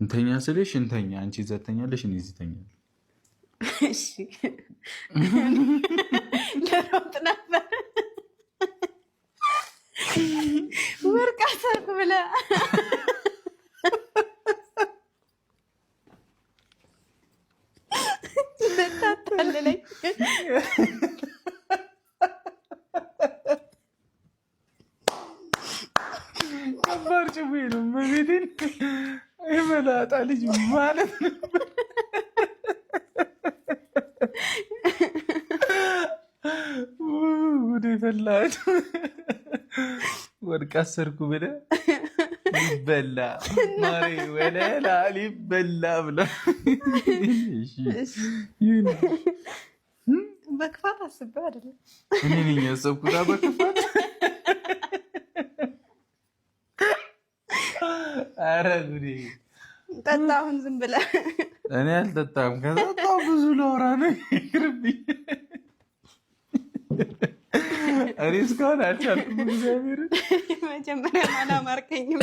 እንተኛ ስልሽ እንተኛ፣ አንቺ እዛ ትተኛለሽ፣ እኔ እዚህ እተኛለሁ። እሺ ለሮጥ ነበር ወርቅ አሰርኩ ብለህ ታታልለኝ። ከባድ ጭዌ ነው። መቤቴን የመላጣ ልጅ ማለት ነበር። ወደ ፈላጭ ወርቅ አሰርኩ ብለህ ሊበላ ማሪ ወለላ ሊበላ ብለህ በክፋት አስቤው አይደለም። እኔ ነኝ ያሰብኩት በክፋት። ኧረ ጉዴ! ጠጣ አሁን ዝም ብለህ። እኔ አልጠጣም። ከጠጣሁ ብዙ ላወራ ነው። ይቅርብኝ። እኔ እስካሁን አልቻልኩም። እግዚአብሔርን መጀመሪያ አላማርከኝም።